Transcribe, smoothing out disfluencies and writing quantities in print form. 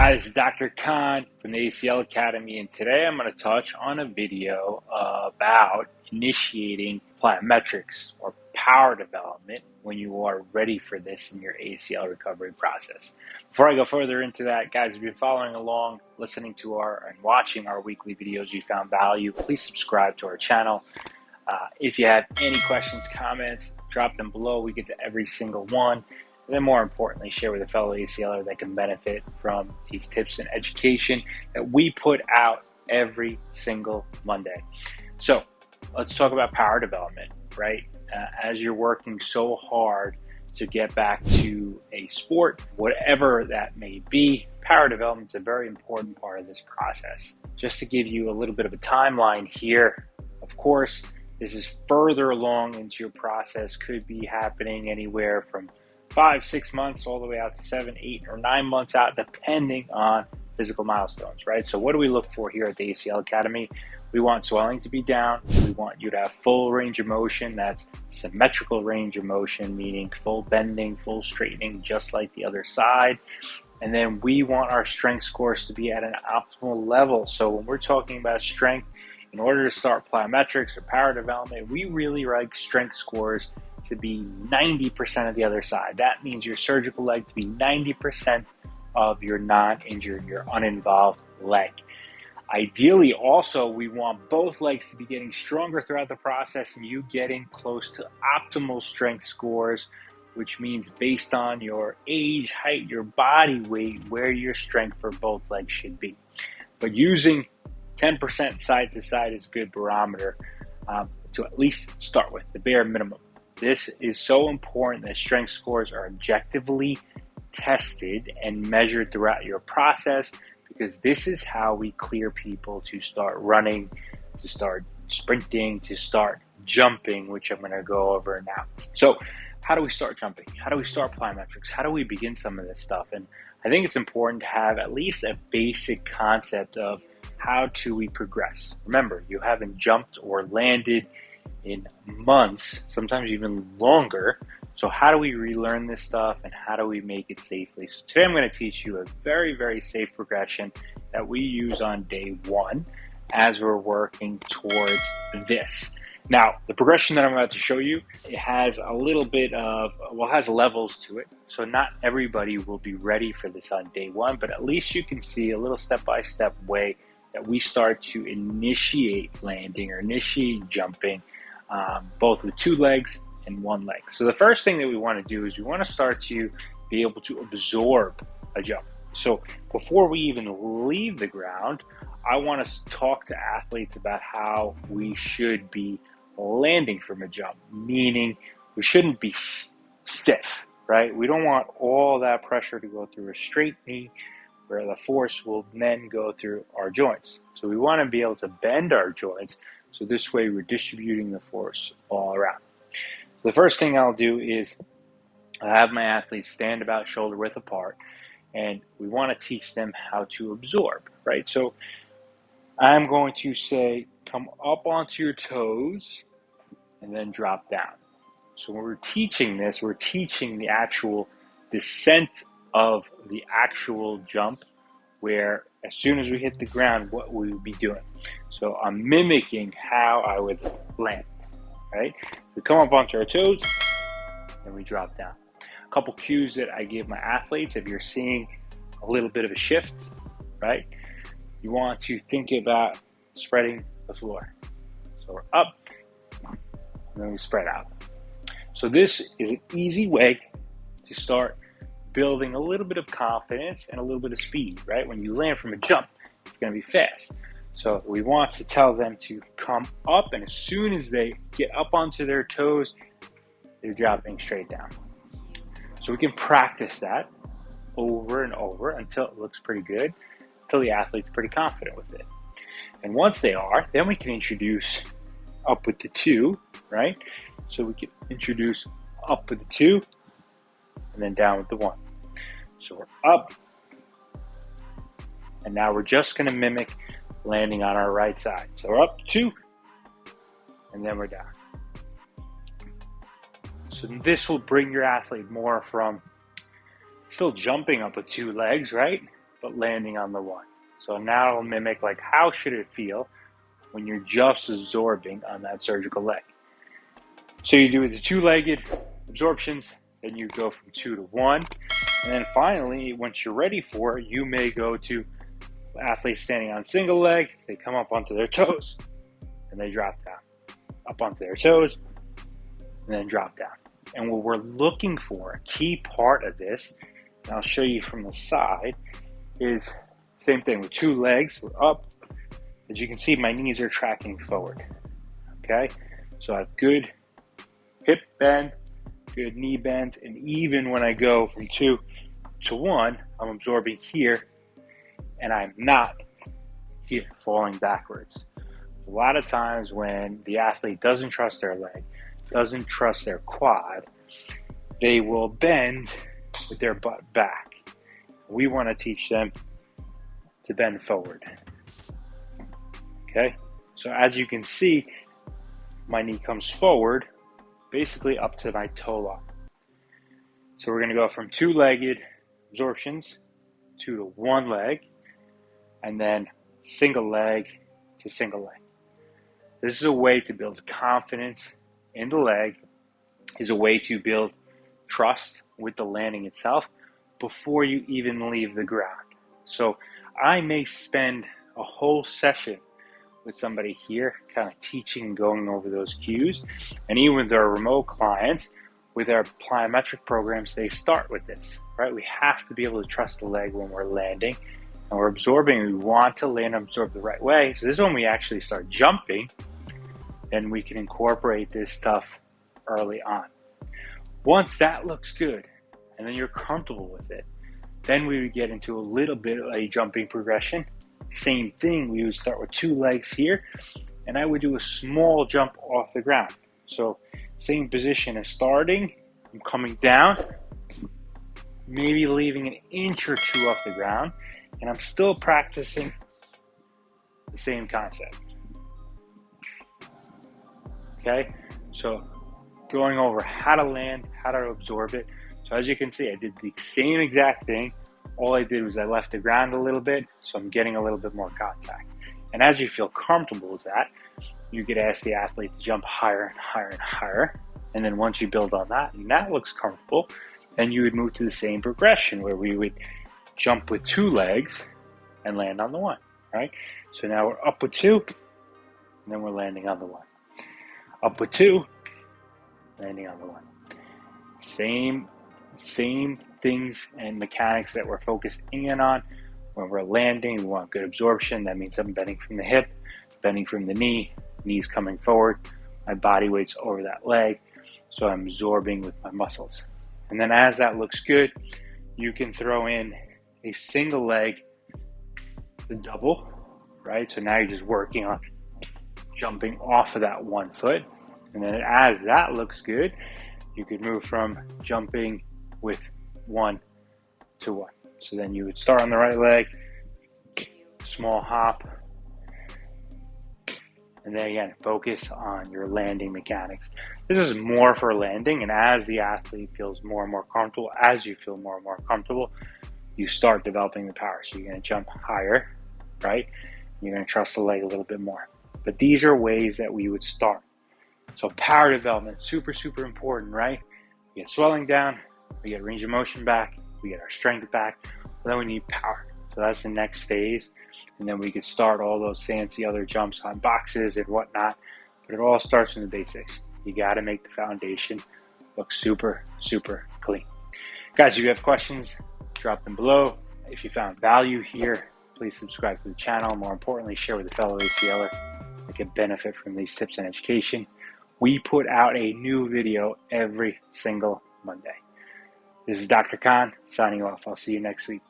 Hi, this is Dr. Kaan from the ACL Academy, and today I'm going to touch on a video about initiating plyometrics or power development when you are ready for this in your ACL recovery process. Before I go further into that, guys, if you've been following along, listening to and watching our weekly videos, you found value, please subscribe to our channel. If you have any questions, comments, drop them below. We get to every single one. And then more importantly, share with a fellow ACLer that can benefit from these tips and education that we put out every single Monday. So let's talk about power development, right? As you're working so hard to get back to a sport, whatever that may be, power development is a very important part of this process. Just to give you a little bit of a timeline here, of course, this is further along into your process, could be happening anywhere from 5-6 months all the way out to 7, 8, or 9 months out, depending on physical milestones, right? So what do we look for here at the ACL Academy? We want swelling to be down. We want you to have full range of motion. That's symmetrical range of motion, meaning full bending, full straightening, just like the other side. And then we want our strength scores to be at an optimal level. So when we're talking about strength, in order to start plyometrics or power development, we really like strength scores to be 90% of the other side. That means your surgical leg to be 90% of your non-injured, your uninvolved leg. Ideally, also, we want both legs to be getting stronger throughout the process and you getting close to optimal strength scores, which means based on your age, height, your body weight, where your strength for both legs should be. But using 10% side to side is a good barometer to at least start with, the bare minimum. This is so important that strength scores are objectively tested and measured throughout your process, because this is how we clear people to start running, to start sprinting, to start jumping, which I'm going to go over now. So how do we start jumping? How do we start plyometrics? How do we begin some of this stuff? And I think it's important to have at least a basic concept of how do we progress. Remember, you haven't jumped or landed in months, sometimes even longer. So how do we relearn this stuff and how do we make it safely? So today I'm going to teach you a very, very safe progression that we use on day one as we're working towards this. Now, the progression that I'm about to show you, it has a little bit of, has levels to it. So not everybody will be ready for this on day one, but at least you can see a little step-by-step way that we start to initiate landing or initiate jumping, both with 2 legs and 1 leg. So the first thing that we want to do is we want to start to be able to absorb a jump. So before we even leave the ground, I want to talk to athletes about how we should be landing from a jump, meaning we shouldn't be stiff, right? We don't want all that pressure to go through a straight knee where the force will then go through our joints. So we want to be able to bend our joints, so this way we're distributing the force all around. So the first thing I'll do is I have my athletes stand about shoulder width apart, and we want to teach them how to absorb, right? So I'm going to say, come up onto your toes and then drop down. So when we're teaching this, we're teaching the actual descent of the actual jump, where as soon as we hit the ground, what we would be doing. So I'm mimicking how I would land, right? We come up onto our toes and we drop down. A couple cues that I give my athletes, if you're seeing a little bit of a shift, right? You want to think about spreading the floor. So we're up and then we spread out. So this is an easy way to start building a little bit of confidence and a little bit of speed, right? When you land from a jump, it's going to be fast. So we want to tell them to come up, and as soon as they get up onto their toes, they're dropping straight down. So we can practice that over and over until it looks pretty good, until the athlete's pretty confident with it. And once they are, then we can introduce up with the 2, right? So we can introduce up with the 2 and then down with the 1. So we're up, and now we're just going to mimic landing on our right side. So we're up 2, and then we're down. So this will bring your athlete more from still jumping up with 2 legs, right? but landing on the one. So now it'll mimic like how should it feel when you're just absorbing on that surgical leg. So you do the two-legged absorptions, then you go from 2 to 1, and then finally, once you're ready for it, you may go to athletes standing on single leg. They come up onto their toes, and they drop down. Up onto their toes, and then drop down. And what we're looking for, a key part of this, and I'll show you from the side, is same thing with 2 legs. We're up. As you can see, my knees are tracking forward. Okay? So I have good hip bend, good knee bend, and even when I go from 2 to 1, I'm absorbing here, and I'm not here, falling backwards. A lot of times when the athlete doesn't trust their leg, doesn't trust their quad, they will bend with their butt back. We want to teach them to bend forward. Okay? So as you can see, my knee comes forward, basically up to my toe line. So we're going to go from 2-legged absorptions to 1 leg, and then single leg to single leg. This is a way to build confidence in the leg, is a way to build trust with the landing itself before you even leave the ground. So I may spend a whole session with somebody here, kind of teaching and going over those cues. And even with our remote clients, with our plyometric programs, they start with this, right? We have to be able to trust the leg when we're landing and we're absorbing. We want to land and absorb the right way. So this is when we actually start jumping, and we can incorporate this stuff early on. Once that looks good, and then you're comfortable with it, then we would get into a little bit of a jumping progression. Same thing, we would start with 2 legs here, and I would do a small jump off the ground. So same position as starting, I'm coming down, maybe leaving an inch or 2 off the ground, and I'm still practicing the same concept. Okay, so going over how to land, how to absorb it. So as you can see, I did the same exact thing. All I did was I left the ground a little bit, so I'm getting a little bit more contact. And as you feel comfortable with that, you could ask the athlete to jump higher and higher and higher. And then once you build on that, and that looks comfortable, then you would move to the same progression where we would jump with 2 legs and land on the 1, right? So now we're up with 2, and then we're landing on the 1. Up with 2, landing on the 1. Same things and mechanics that we're focusing in on. When we're landing, we want good absorption. That means I'm bending from the hip, bending from the knee, knees coming forward, my body weight's over that leg, so I'm absorbing with my muscles. And then as that looks good, you can throw in a single leg, the double, right? So now you're just working on jumping off of that 1 foot. And then as that looks good, you could move from jumping with 1 to 1. So then you would start on the right leg, small hop, and then again, focus on your landing mechanics. This is more for landing, and as the athlete feels more and more comfortable, as you feel more and more comfortable, you start developing the power. So you're going to jump higher, right? You're going to trust the leg a little bit more. But these are ways that we would start. So power development, super, super important, right? We get swelling down, we get range of motion back, we get our strength back, but then we need power. So that's the next phase. And then we could start all those fancy other jumps on boxes and whatnot. But it all starts from the basics. You got to make the foundation look super, super clean. Guys, if you have questions, drop them below. If you found value here, please subscribe to the channel. More importantly, share with a fellow ACLer that can benefit from these tips and education. We put out a new video every single Monday. This is Dr. Kaan signing off. I'll see you next week.